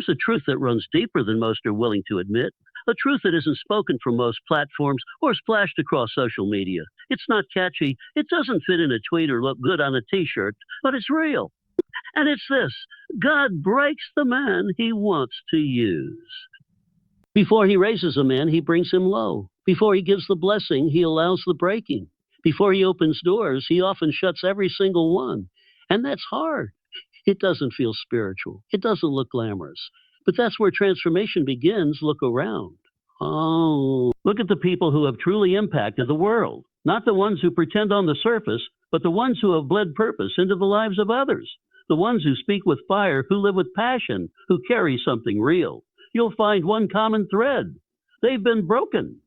Here's a truth that runs deeper than most are willing to admit. A truth that isn't spoken from most platforms or splashed across social media. It's not catchy, it doesn't fit in a tweet or look good on a t-shirt, but it's real. And it's this: God breaks the man he wants to use. Before he raises a man, he brings him low. Before he gives the blessing, he allows the breaking. Before he opens doors, he often shuts every single one. And that's hard. It doesn't feel spiritual. It doesn't look glamorous. But that's where transformation begins. Look around. Oh, look at the people who have truly impacted the world. Not the ones who pretend on the surface, but the ones who have bled purpose into the lives of others. The ones who speak with fire, who live with passion, who carry something real. You'll find one common thread. They've been broken.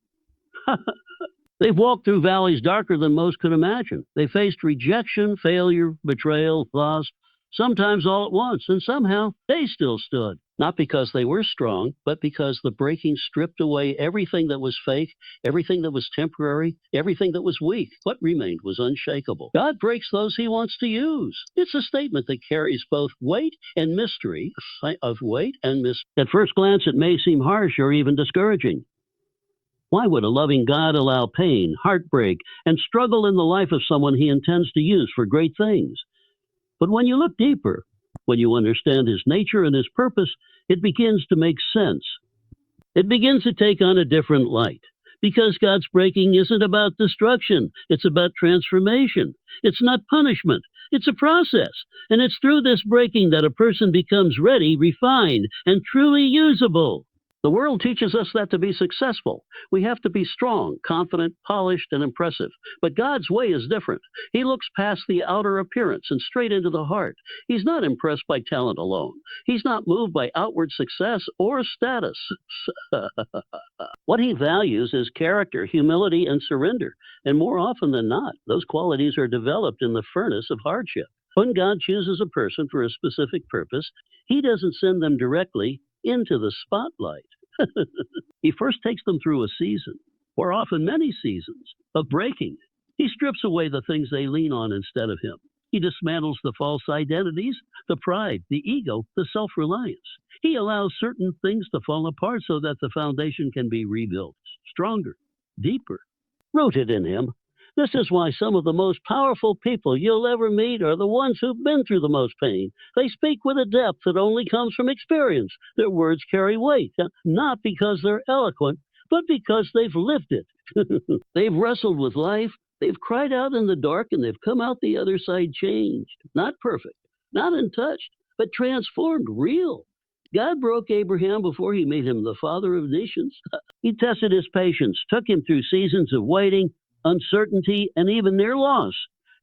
They've walked through valleys darker than most could imagine. They faced rejection, failure, betrayal, loss, sometimes all at once, and somehow they still stood. Not because they were strong, but because the breaking stripped away everything that was fake, everything that was temporary, everything that was weak. What remained was unshakable. God breaks those he wants to use. It's a statement that carries both weight and mystery, At first glance, it may seem harsh or even discouraging. Why would a loving God allow pain, heartbreak, and struggle in the life of someone he intends to use for great things? But when you look deeper, when you understand his nature and his purpose, it begins to make sense. It begins to take on a different light. Because God's breaking isn't about destruction, it's about transformation. It's not punishment, it's a process. And it's through this breaking that a person becomes ready, refined, and truly usable. The world teaches us that to be successful, we have to be strong, confident, polished, and impressive. But God's way is different. He looks past the outer appearance and straight into the heart. He's not impressed by talent alone. He's not moved by outward success or status. What he values is character, humility, and surrender. And more often than not, those qualities are developed in the furnace of hardship. When God chooses a person for a specific purpose, he doesn't send them directly into the spotlight. He first takes them through a season, or often many seasons, of breaking. He strips away the things they lean on instead of him. He dismantles the false identities, the pride, the ego, the self-reliance. He allows certain things to fall apart so that the foundation can be rebuilt, stronger, deeper, rooted in him. This is why some of the most powerful people you'll ever meet are the ones who've been through the most pain. They speak with a depth that only comes from experience. Their words carry weight, not because they're eloquent, but because they've lived it. They've wrestled with life, they've cried out in the dark, and they've come out the other side changed. Not perfect, not untouched, but transformed, real. God broke Abraham before he made him the father of nations. He tested his patience, took him through seasons of waiting, uncertainty, and even near loss.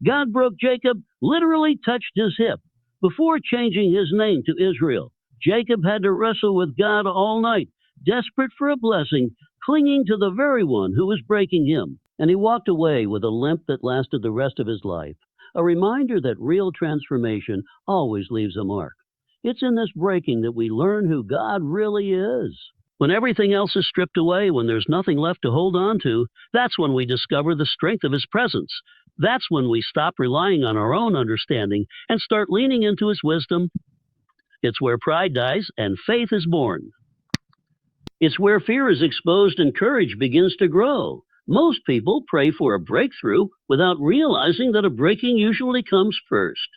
God broke Jacob, literally touched his hip. Before changing his name to Israel, Jacob had to wrestle with God all night, desperate for a blessing, clinging to the very one who was breaking him. And he walked away with a limp that lasted the rest of his life, a reminder that real transformation always leaves a mark. It's in this breaking that we learn who God really is. When everything else is stripped away, when there's nothing left to hold on to, that's when we discover the strength of his presence. That's when we stop relying on our own understanding and start leaning into his wisdom. It's where pride dies and faith is born. It's where fear is exposed and courage begins to grow. Most people pray for a breakthrough without realizing that a breaking usually comes first.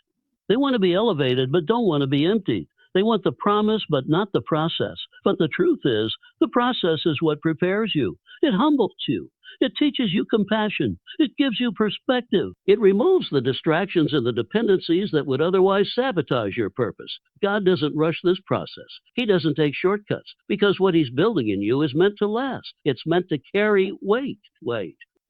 They want to be elevated but don't want to be emptied. They want the promise, but not the process. But the truth is, the process is what prepares you. It humbles you. It teaches you compassion. It gives you perspective. It removes the distractions and the dependencies that would otherwise sabotage your purpose. God doesn't rush this process. He doesn't take shortcuts, because what he's building in you is meant to last. It's meant to carry weight.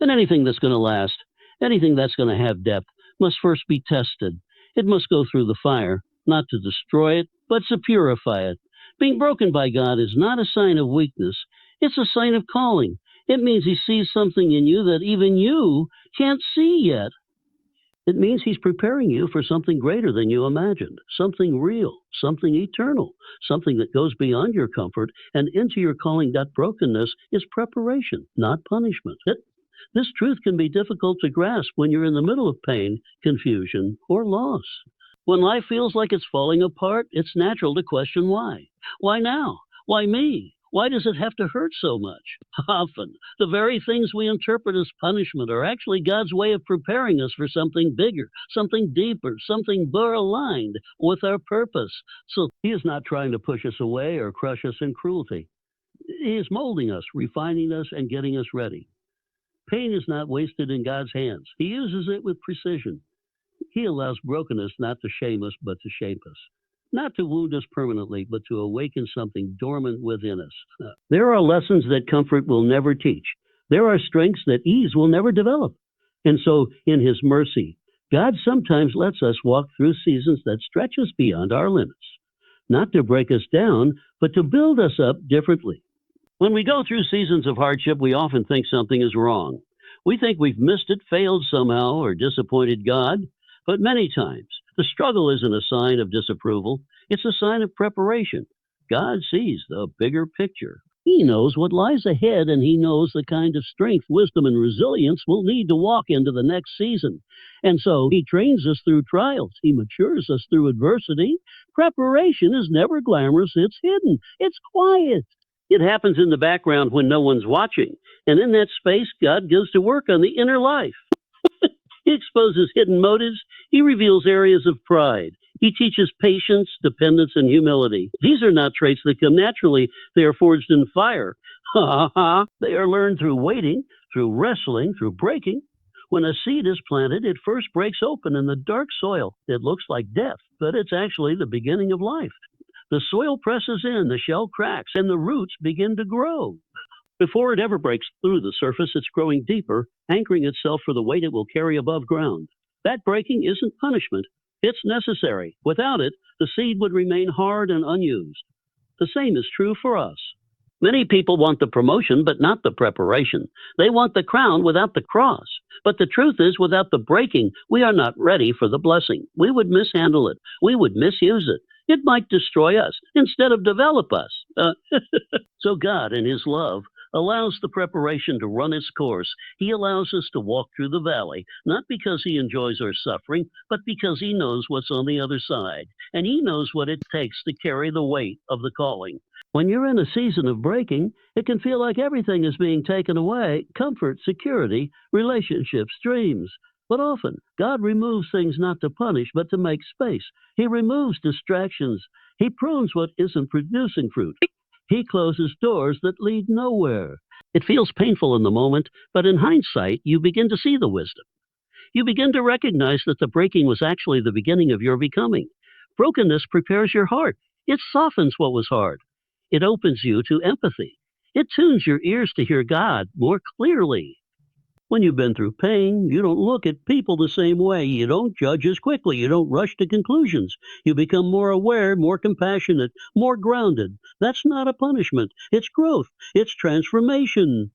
And anything that's going to last, anything that's going to have depth, must first be tested. It must go through the fire, not to destroy it, but to purify it. Being broken by God is not a sign of weakness. It's a sign of calling. It means he sees something in you that even you can't see yet. It means he's preparing you for something greater than you imagined, something real, something eternal, something that goes beyond your comfort and into your calling. That brokenness is preparation, not punishment. This truth can be difficult to grasp when you're in the middle of pain, confusion, or loss. When life feels like it's falling apart, it's natural to question why. Why now? Why me? Why does it have to hurt so much? Often, the very things we interpret as punishment are actually God's way of preparing us for something bigger, something deeper, something more aligned with our purpose. So He is not trying to push us away or crush us in cruelty. He is molding us, refining us, and getting us ready. Pain is not wasted in God's hands. He uses it with precision. He allows brokenness not to shame us, but to shape us. Not to wound us permanently, but to awaken something dormant within us. There are lessons that comfort will never teach. There are strengths that ease will never develop. And so, in His mercy, God sometimes lets us walk through seasons that stretch us beyond our limits. Not to break us down, but to build us up differently. When we go through seasons of hardship, we often think something is wrong. We think we've missed it, failed somehow, or disappointed God. But many times, the struggle isn't a sign of disapproval, it's a sign of preparation. God sees the bigger picture. He knows what lies ahead, and He knows the kind of strength, wisdom, and resilience we'll need to walk into the next season. And so He trains us through trials. He matures us through adversity. Preparation is never glamorous, it's hidden, it's quiet. It happens in the background when no one's watching. And in that space, God goes to work on the inner life. He exposes hidden motives. He reveals areas of pride. He teaches patience, dependence, and humility. These are not traits that come naturally. They are forged in fire. Ha ha ha. They are learned through waiting, through wrestling, through breaking. When a seed is planted, it first breaks open in the dark soil. It looks like death, but it's actually the beginning of life. The soil presses in, the shell cracks, and the roots begin to grow. Before it ever breaks through the surface, it's growing deeper, anchoring itself for the weight it will carry above ground. That breaking isn't punishment, it's necessary. Without it, the seed would remain hard and unused. The same is true for us. Many people want the promotion, but not the preparation. They want the crown without the cross. But the truth is, without the breaking, we are not ready for the blessing. We would mishandle it. We would misuse it. It might destroy us instead of develop us. So God, in His love, allows the preparation to run its course. He allows us to walk through the valley, not because He enjoys our suffering, but because He knows what's on the other side, and He knows what it takes to carry the weight of the calling. When you're in a season of breaking, it can feel like everything is being taken away: comfort, security, relationships, dreams. But often, God removes things not to punish, but to make space. He removes distractions. He prunes what isn't producing fruit. He closes doors that lead nowhere. It feels painful in the moment, but in hindsight, you begin to see the wisdom. You begin to recognize that the breaking was actually the beginning of your becoming. Brokenness prepares your heart. It softens what was hard. It opens you to empathy. It tunes your ears to hear God more clearly. When you've been through pain, you don't look at people the same way. You don't judge as quickly. You don't rush to conclusions. You become more aware, more compassionate, more grounded. That's not a punishment. It's growth. It's transformation.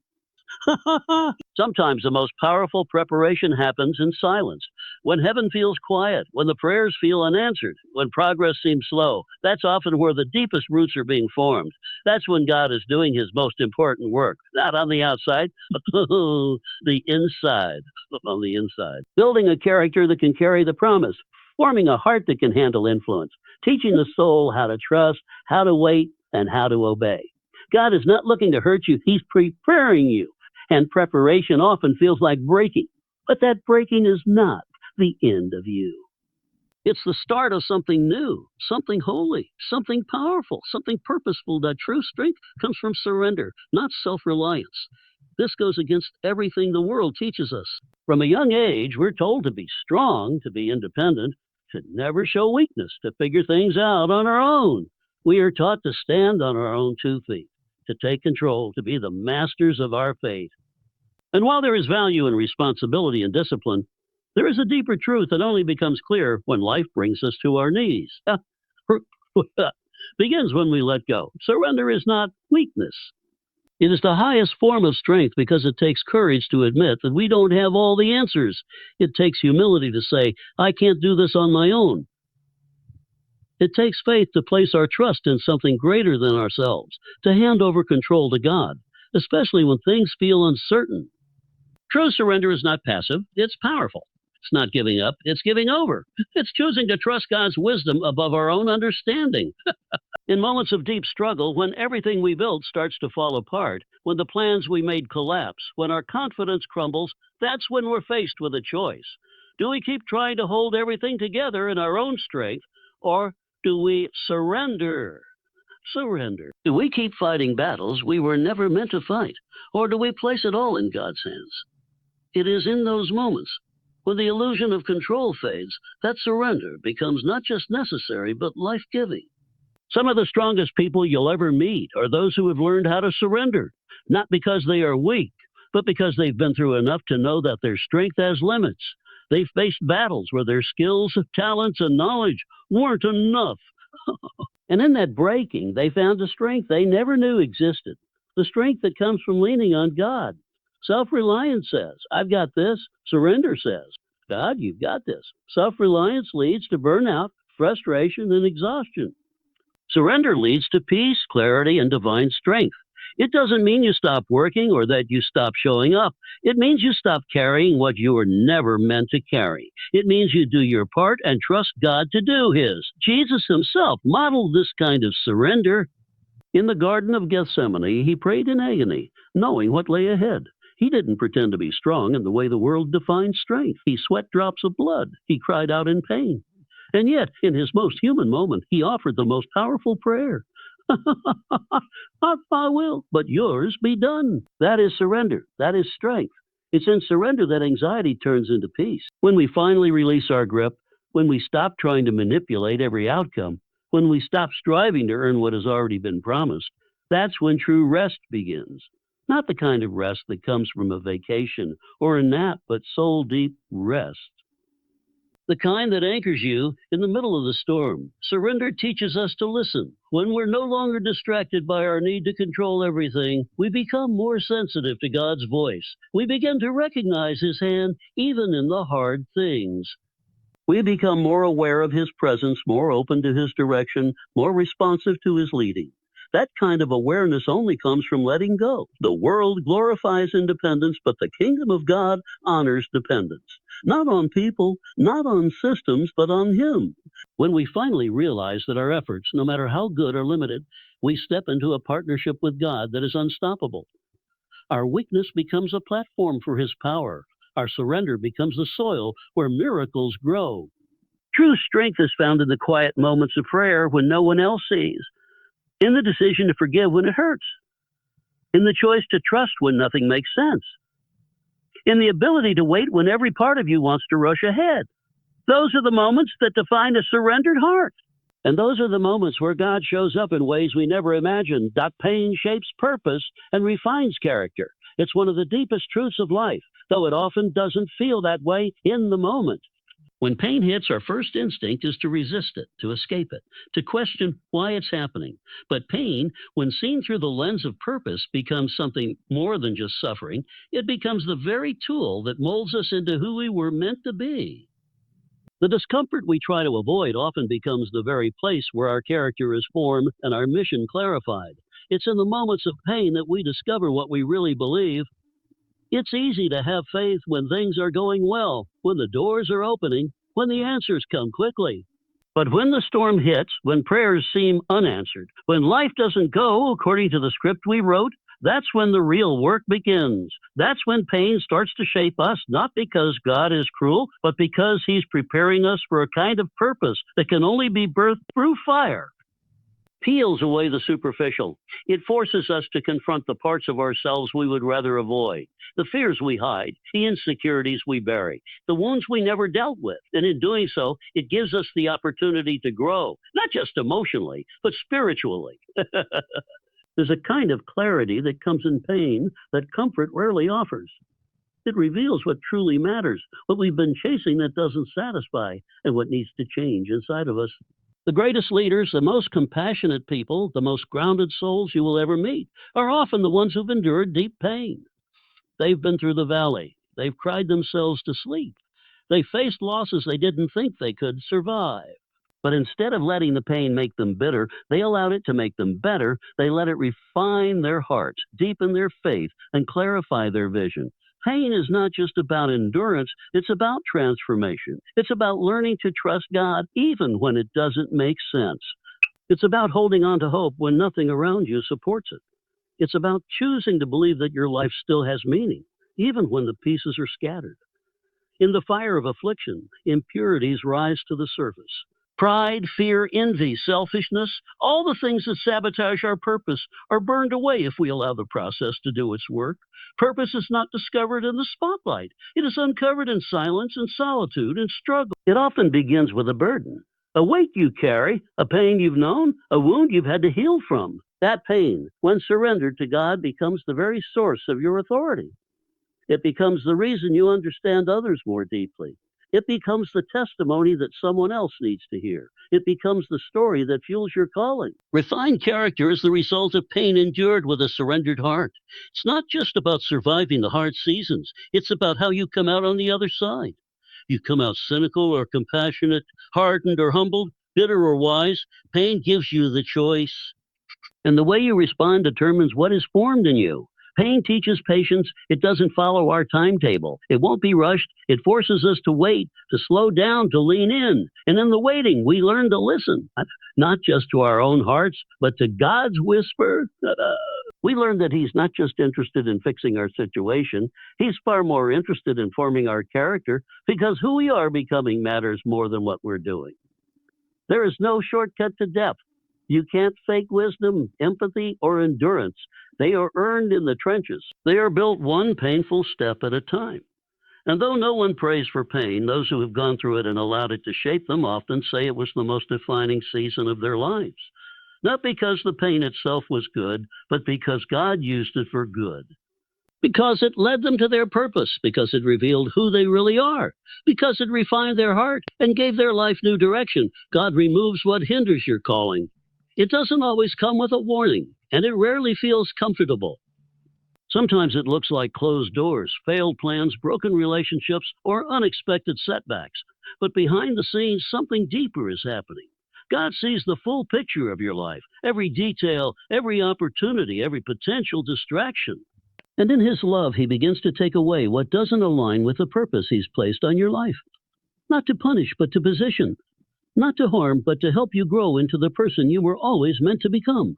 Sometimes the most powerful preparation happens in silence. When heaven feels quiet, when the prayers feel unanswered, when progress seems slow, that's often where the deepest roots are being formed. That's when God is doing His most important work, not on the outside, but the inside. On the inside. Building a character that can carry the promise, forming a heart that can handle influence, teaching the soul how to trust, how to wait, and how to obey. God is not looking to hurt you, He's preparing you. And preparation often feels like breaking, but that breaking is not the end of you. It's the start of something new, something holy, something powerful, something purposeful. That true strength comes from surrender, not self-reliance. This goes against everything the world teaches us. From a young age, we're told to be strong, to be independent, to never show weakness, to figure things out on our own. We are taught to stand on our own 2 feet, to take control, to be the masters of our fate. And while there is value in responsibility and discipline, there is a deeper truth that only becomes clear when life brings us to our knees. Begins when we let go. Surrender is not weakness. It is the highest form of strength because it takes courage to admit that we don't have all the answers. It takes humility to say, I can't do this on my own. It takes faith to place our trust in something greater than ourselves, to hand over control to God, especially when things feel uncertain. True surrender is not passive, it's powerful. It's not giving up, it's giving over. It's choosing to trust God's wisdom above our own understanding. In moments of deep struggle, when everything we built starts to fall apart, when the plans we made collapse, when our confidence crumbles, that's when we're faced with a choice. Do we keep trying to hold everything together in our own strength, or do we surrender? Surrender. Do we keep fighting battles we were never meant to fight, or do we place it all in God's hands? It is in those moments, when the illusion of control fades, that surrender becomes not just necessary, but life-giving. Some of the strongest people you'll ever meet are those who have learned how to surrender, not because they are weak, but because they've been through enough to know that their strength has limits. They've faced battles where their skills, talents, and knowledge weren't enough. And in that breaking, they found a strength they never knew existed, the strength that comes from leaning on God. Self-reliance says, I've got this. Surrender says, God, you've got this. Self-reliance leads to burnout, frustration, and exhaustion. Surrender leads to peace, clarity, and divine strength. It doesn't mean you stop working or that you stop showing up. It means you stop carrying what you were never meant to carry. It means you do your part and trust God to do His. Jesus Himself modeled this kind of surrender. In the Garden of Gethsemane, He prayed in agony, knowing what lay ahead. He didn't pretend to be strong in the way the world defines strength. He sweat drops of blood. He cried out in pain. And yet, in His most human moment, He offered the most powerful prayer. Not my will, but yours be done. That is surrender. That is strength. It's in surrender that anxiety turns into peace. When we finally release our grip, when we stop trying to manipulate every outcome, when we stop striving to earn what has already been promised, that's when true rest begins. Not the kind of rest that comes from a vacation or a nap, but soul-deep rest. The kind that anchors you in the middle of the storm. Surrender teaches us to listen. When we're no longer distracted by our need to control everything, we become more sensitive to God's voice. We begin to recognize His hand even in the hard things. We become more aware of His presence, more open to His direction, more responsive to His leading. That kind of awareness only comes from letting go. The world glorifies independence, but the kingdom of God honors dependence. Not on people, not on systems, but on Him. When we finally realize that our efforts, no matter how good or limited, we step into a partnership with God that is unstoppable. Our weakness becomes a platform for His power. Our surrender becomes the soil where miracles grow. True strength is found in the quiet moments of prayer when no one else sees, in the decision to forgive when it hurts, in the choice to trust when nothing makes sense, in the ability to wait when every part of you wants to rush ahead. Those are the moments that define a surrendered heart. And those are the moments where God shows up in ways we never imagined. That pain shapes purpose and refines character. It's one of the deepest truths of life, though it often doesn't feel that way in the moment. When pain hits, our first instinct is to resist it, to escape it, to question why it's happening. But pain, when seen through the lens of purpose, becomes something more than just suffering. It becomes the very tool that molds us into who we were meant to be. The discomfort we try to avoid often becomes the very place where our character is formed and our mission clarified. It's in the moments of pain that we discover what we really believe. It's easy to have faith when things are going well, when the doors are opening, when the answers come quickly. But when the storm hits, when prayers seem unanswered, when life doesn't go according to the script we wrote, that's when the real work begins. That's when pain starts to shape us, not because God is cruel, but because He's preparing us for a kind of purpose that can only be birthed through fire. Peels away the superficial. It forces us to confront the parts of ourselves we would rather avoid, the fears we hide, the insecurities we bury, the wounds we never dealt with. And in doing so, it gives us the opportunity to grow, not just emotionally, but spiritually. There's a kind of clarity that comes in pain that comfort rarely offers. It reveals what truly matters, what we've been chasing that doesn't satisfy, and what needs to change inside of us. The greatest leaders, the most compassionate people, the most grounded souls you will ever meet are often the ones who've endured deep pain. They've been through the valley. They've cried themselves to sleep. They faced losses they didn't think they could survive. But instead of letting the pain make them bitter, they allowed it to make them better. They let it refine their hearts, deepen their faith, and clarify their vision. Pain is not just about endurance, it's about transformation. It's about learning to trust God even when it doesn't make sense. It's about holding on to hope when nothing around you supports it. It's about choosing to believe that your life still has meaning, even when the pieces are scattered. In the fire of affliction, impurities rise to the surface. Pride, fear, envy, selfishness, all the things that sabotage our purpose are burned away if we allow the process to do its work. Purpose is not discovered in the spotlight. It is uncovered in silence and solitude and struggle. It often begins with a burden, a weight you carry, a pain you've known, a wound you've had to heal from. That pain, when surrendered to God, becomes the very source of your authority. It becomes the reason you understand others more deeply. It becomes the testimony that someone else needs to hear. It becomes the story that fuels your calling. Refined character is the result of pain endured with a surrendered heart. It's not just about surviving the hard seasons, it's about how you come out on the other side. You come out cynical or compassionate, hardened or humbled, bitter or wise. Pain gives you the choice. And the way you respond determines what is formed in you. Pain teaches patience. It doesn't follow our timetable. It won't be rushed. It forces us to wait, to slow down, to lean in. And in the waiting, we learn to listen, not just to our own hearts, but to God's whisper. We learn that He's not just interested in fixing our situation. He's far more interested in forming our character, because who we are becoming matters more than what we're doing. There is no shortcut to depth. You can't fake wisdom, empathy, or endurance. They are earned in the trenches. They are built one painful step at a time. And though no one prays for pain, those who have gone through it and allowed it to shape them often say it was the most defining season of their lives. Not because the pain itself was good, but because God used it for good. Because it led them to their purpose, because it revealed who they really are, because it refined their heart and gave their life new direction. God removes what hinders your calling. It doesn't always come with a warning, and it rarely feels comfortable. Sometimes it looks like closed doors, failed plans, broken relationships, or unexpected setbacks. But behind the scenes, something deeper is happening. God sees the full picture of your life, every detail, every opportunity, every potential distraction. And in His love, He begins to take away what doesn't align with the purpose He's placed on your life. Not to punish, but to position. Not to harm, but to help you grow into the person you were always meant to become.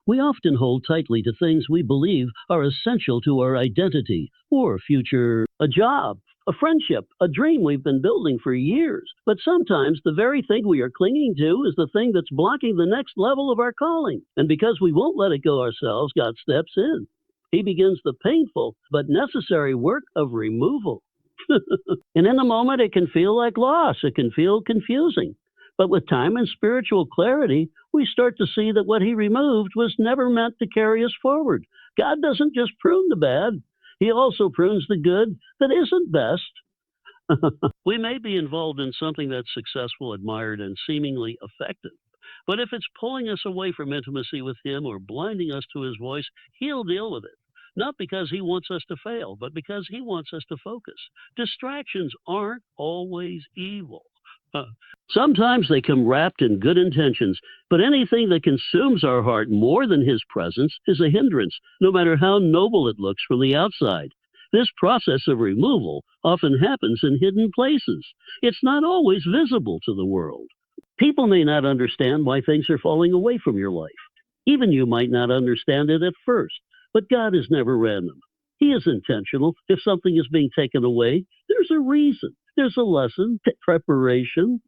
We often hold tightly to things we believe are essential to our identity or future, a job, a friendship, a dream we've been building for years. But sometimes the very thing we are clinging to is the thing that's blocking the next level of our calling. And because we won't let it go ourselves, God steps in. He begins the painful but necessary work of removal. And in a moment, it can feel like loss. It can feel confusing. But with time and spiritual clarity, we start to see that what He removed was never meant to carry us forward. God doesn't just prune the bad. He also prunes the good that isn't best. We may be involved in something that's successful, admired, and seemingly effective. But if it's pulling us away from intimacy with Him or blinding us to His voice, He'll deal with it. Not because He wants us to fail, but because He wants us to focus. Distractions aren't always evil. Sometimes they come wrapped in good intentions, but anything that consumes our heart more than His presence is a hindrance, no matter how noble it looks from the outside. This process of removal often happens in hidden places. It's not always visible to the world. People may not understand why things are falling away from your life. Even you might not understand it at first, but God is never random. He is intentional. If something is being taken away, there's a reason. There's a lesson, preparation.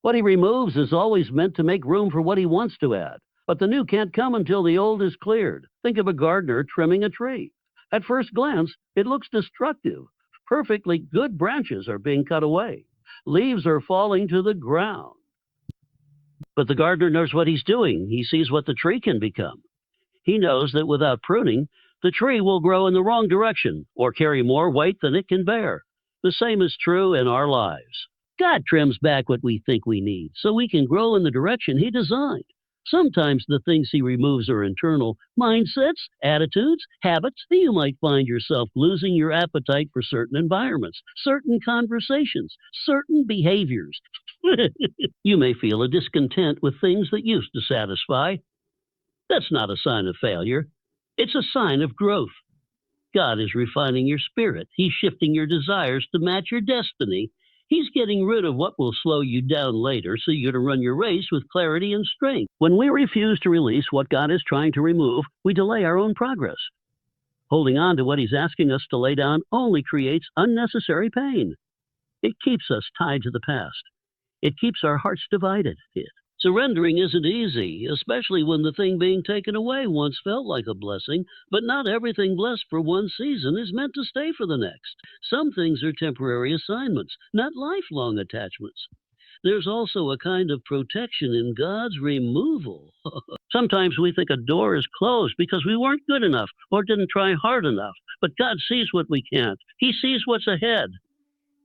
What He removes is always meant to make room for what He wants to add. But the new can't come until the old is cleared. Think of a gardener trimming a tree. At first glance, it looks destructive. Perfectly good branches are being cut away. Leaves are falling to the ground. But the gardener knows what he's doing. He sees what the tree can become. He knows that without pruning, the tree will grow in the wrong direction or carry more weight than it can bear. The same is true in our lives. God trims back what we think we need so we can grow in the direction He designed. Sometimes the things He removes are internal mindsets, attitudes, habits. You might find yourself losing your appetite for certain environments, certain conversations, certain behaviors. You may feel a discontent with things that used to satisfy. That's not a sign of failure. It's a sign of growth. God is refining your spirit. He's shifting your desires to match your destiny. He's getting rid of what will slow you down later so you're to run your race with clarity and strength. When we refuse to release what God is trying to remove, we delay our own progress. Holding on to what He's asking us to lay down only creates unnecessary pain. It keeps us tied to the past. It keeps our hearts divided. Surrendering isn't easy, especially when the thing being taken away once felt like a blessing, but not everything blessed for one season is meant to stay for the next. Some things are temporary assignments, not lifelong attachments. There's also a kind of protection in God's removal. Sometimes we think a door is closed because we weren't good enough or didn't try hard enough, but God sees what we can't. He sees what's ahead.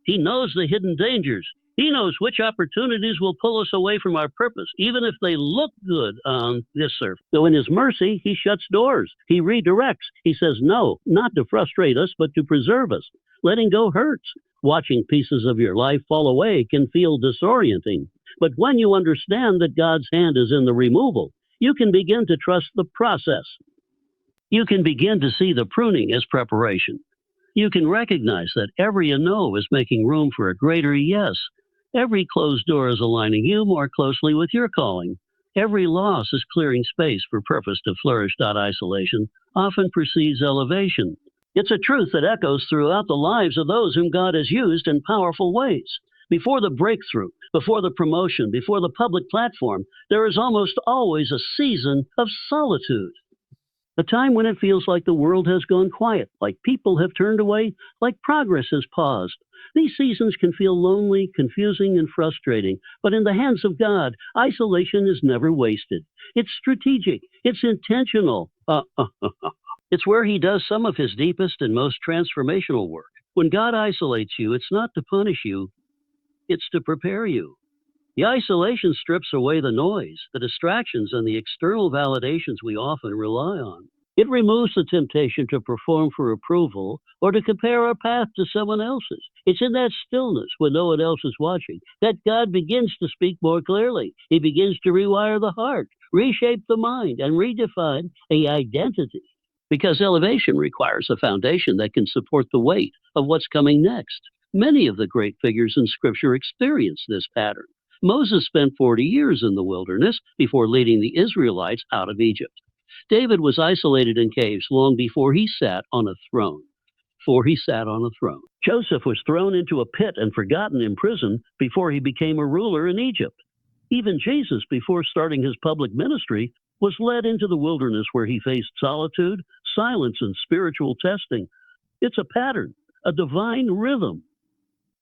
He knows the hidden dangers. He knows which opportunities will pull us away from our purpose, even if they look good on this surface. So in His mercy, He shuts doors. He redirects. He says no, not to frustrate us, but to preserve us. Letting go hurts. Watching pieces of your life fall away can feel disorienting. But when you understand that God's hand is in the removal, you can begin to trust the process. You can begin to see the pruning as preparation. You can recognize that every no is making room for a greater yes. Every closed door is aligning you more closely with your calling. Every loss is clearing space for purpose to flourish. Isolation often precedes elevation. It's a truth that echoes throughout the lives of those whom God has used in powerful ways. Before the breakthrough, before the promotion, before the public platform, there is almost always a season of solitude. A time when it feels like the world has gone quiet, like people have turned away, like progress has paused. These seasons can feel lonely, confusing, and frustrating, but in the hands of God, isolation is never wasted. It's strategic. It's intentional. It's where He does some of His deepest and most transformational work. When God isolates you, it's not to punish you, it's to prepare you. The isolation strips away the noise, the distractions, and the external validations we often rely on. It removes the temptation to perform for approval or to compare our path to someone else's. It's in that stillness, when no one else is watching, that God begins to speak more clearly. He begins to rewire the heart, reshape the mind, and redefine an identity. Because elevation requires a foundation that can support the weight of what's coming next. Many of the great figures in Scripture experience this pattern. Moses spent 40 years in the wilderness before leading the Israelites out of Egypt. David was isolated in caves long before he sat on a throne. Joseph was thrown into a pit and forgotten in prison before he became a ruler in Egypt. Even Jesus, before starting his public ministry, was led into the wilderness where he faced solitude, silence, and spiritual testing. It's a pattern, a divine rhythm.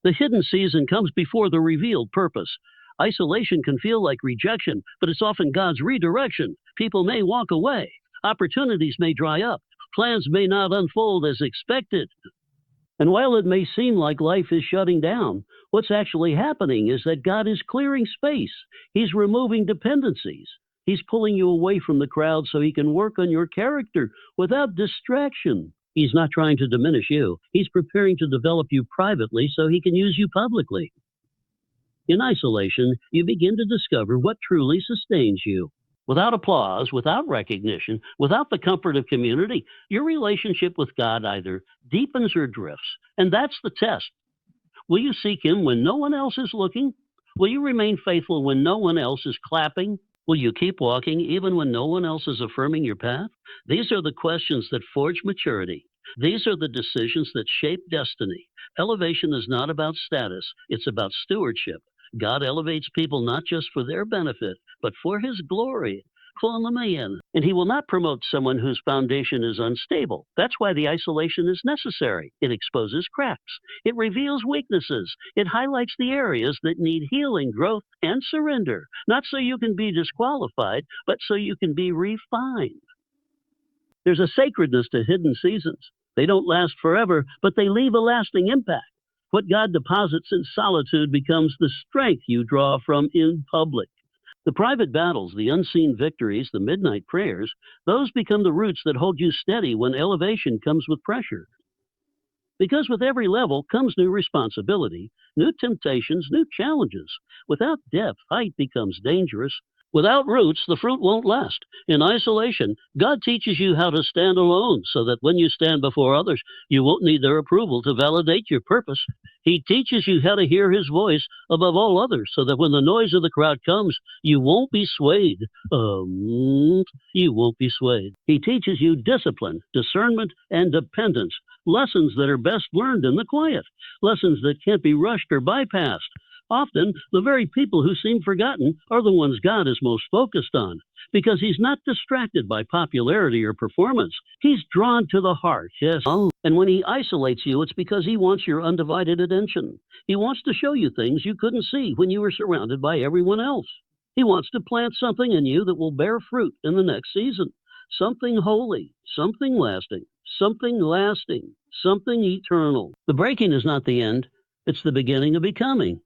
The hidden season comes before the revealed purpose. Isolation can feel like rejection, but it's often God's redirection. People may walk away. Opportunities may dry up. Plans may not unfold as expected. And while it may seem like life is shutting down, what's actually happening is that God is clearing space. He's removing dependencies. He's pulling you away from the crowd so He can work on your character without distraction. He's not trying to diminish you. He's preparing to develop you privately so He can use you publicly. In isolation, you begin to discover what truly sustains you. Without applause, without recognition, without the comfort of community, your relationship with God either deepens or drifts. And that's the test. Will you seek Him when no one else is looking? Will you remain faithful when no one else is clapping? Will you keep walking even when no one else is affirming your path? These are the questions that forge maturity. These are the decisions that shape destiny. Elevation is not about status. It's about stewardship. God elevates people not just for their benefit, but for His glory. And He will not promote someone whose foundation is unstable. That's why the isolation is necessary. It exposes cracks. It reveals weaknesses. It highlights the areas that need healing, growth, and surrender. Not so you can be disqualified, but so you can be refined. There's a sacredness to hidden seasons. They don't last forever, but they leave a lasting impact. What God deposits in solitude becomes the strength you draw from in public. The private battles, the unseen victories, the midnight prayers, those become the roots that hold you steady when elevation comes with pressure. Because with every level comes new responsibility, new temptations, new challenges. Without depth, height becomes dangerous. Without roots, the fruit won't last. In isolation, God teaches you how to stand alone so that when you stand before others, you won't need their approval to validate your purpose. He teaches you how to hear His voice above all others so that when the noise of the crowd comes, you won't be swayed. You won't be swayed. He teaches you discipline, discernment, and dependence, lessons that are best learned in the quiet, lessons that can't be rushed or bypassed. Often, the very people who seem forgotten are the ones God is most focused on, because He's not distracted by popularity or performance. He's drawn to the heart, yes. Oh. And when He isolates you, it's because He wants your undivided attention. He wants to show you things you couldn't see when you were surrounded by everyone else. He wants to plant something in you that will bear fruit in the next season. Something holy, something lasting, something eternal. The breaking is not the end, it's the beginning of becoming.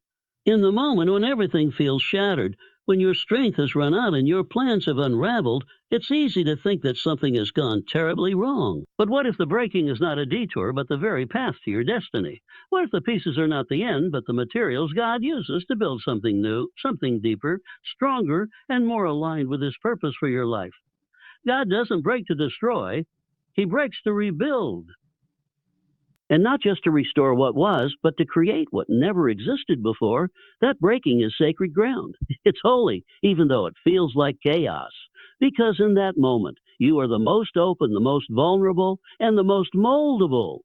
In the moment when everything feels shattered, when your strength has run out and your plans have unraveled, it's easy to think that something has gone terribly wrong. But what if the breaking is not a detour, but the very path to your destiny? What if the pieces are not the end, but the materials God uses to build something new, something deeper, stronger, and more aligned with His purpose for your life? God doesn't break to destroy, He breaks to rebuild. And not just to restore what was, but to create what never existed before. That breaking is sacred ground. It's holy, even though it feels like chaos. Because in that moment, you are the most open, the most vulnerable, and the most moldable.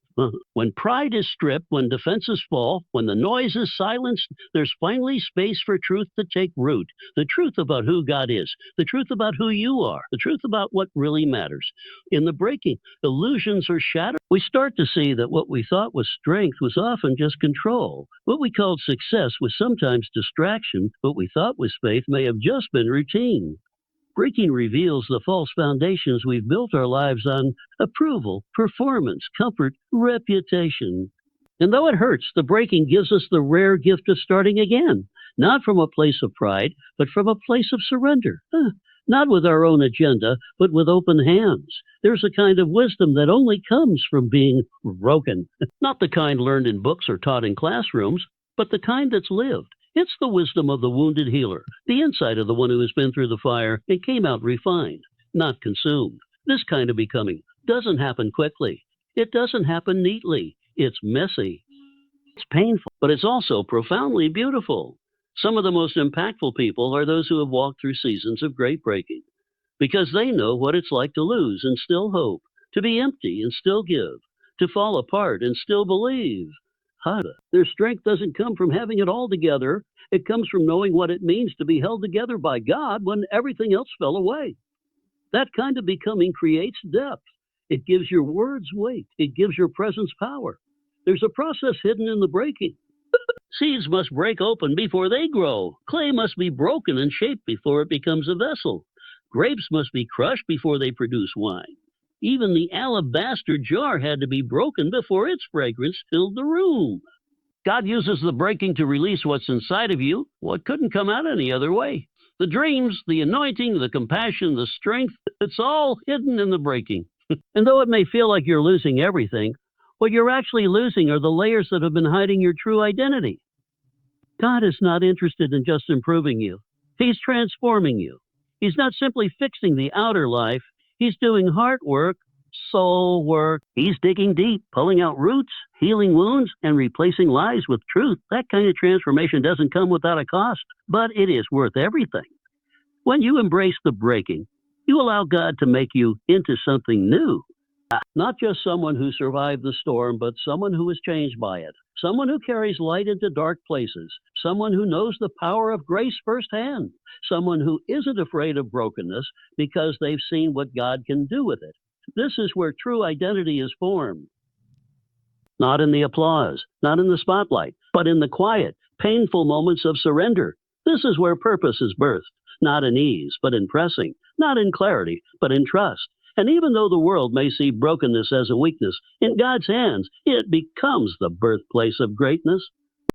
When pride is stripped, when defenses fall, when the noise is silenced, there's finally space for truth to take root. The truth about who God is, the truth about who you are, the truth about what really matters. In the breaking, illusions are shattered. We start to see that what we thought was strength was often just control. What we called success was sometimes distraction. What we thought was faith may have just been routine. Breaking reveals the false foundations we've built our lives on: approval, performance, comfort, reputation. And though it hurts, the breaking gives us the rare gift of starting again, not from a place of pride, but from a place of surrender. Not with our own agenda, but with open hands. There's a kind of wisdom that only comes from being broken. Not the kind learned in books or taught in classrooms, but the kind that's lived. It's the wisdom of the wounded healer, the insight of the one who has been through the fire and came out refined, not consumed. This kind of becoming doesn't happen quickly. It doesn't happen neatly. It's messy. It's painful, but it's also profoundly beautiful. Some of the most impactful people are those who have walked through seasons of great breaking, because they know what it's like to lose and still hope, to be empty and still give, to fall apart and still believe. Their strength doesn't come from having it all together. It comes from knowing what it means to be held together by God when everything else fell away. That kind of becoming creates depth. It gives your words weight. It gives your presence power. There's a process hidden in the breaking. Seeds must break open before they grow. Clay must be broken and shaped before it becomes a vessel. Grapes must be crushed before they produce wine. Even the alabaster jar had to be broken before its fragrance filled the room. God uses the breaking to release what's inside of you, what couldn't come out any other way. The dreams, the anointing, the compassion, the strength, it's all hidden in the breaking. And though it may feel like you're losing everything, what you're actually losing are the layers that have been hiding your true identity. God is not interested in just improving you. He's transforming you. He's not simply fixing the outer life. He's doing heart work, soul work. He's digging deep, pulling out roots, healing wounds, and replacing lies with truth. That kind of transformation doesn't come without a cost, but it is worth everything. When you embrace the breaking, you allow God to make you into something new. Not just someone who survived the storm, but someone who is changed by it. Someone who carries light into dark places. Someone who knows the power of grace firsthand. Someone who isn't afraid of brokenness because they've seen what God can do with it. This is where true identity is formed. Not in the applause, not in the spotlight, but in the quiet, painful moments of surrender. This is where purpose is birthed. Not in ease, but in pressing. Not in clarity, but in trust. And even though the world may see brokenness as a weakness, in God's hands, it becomes the birthplace of greatness.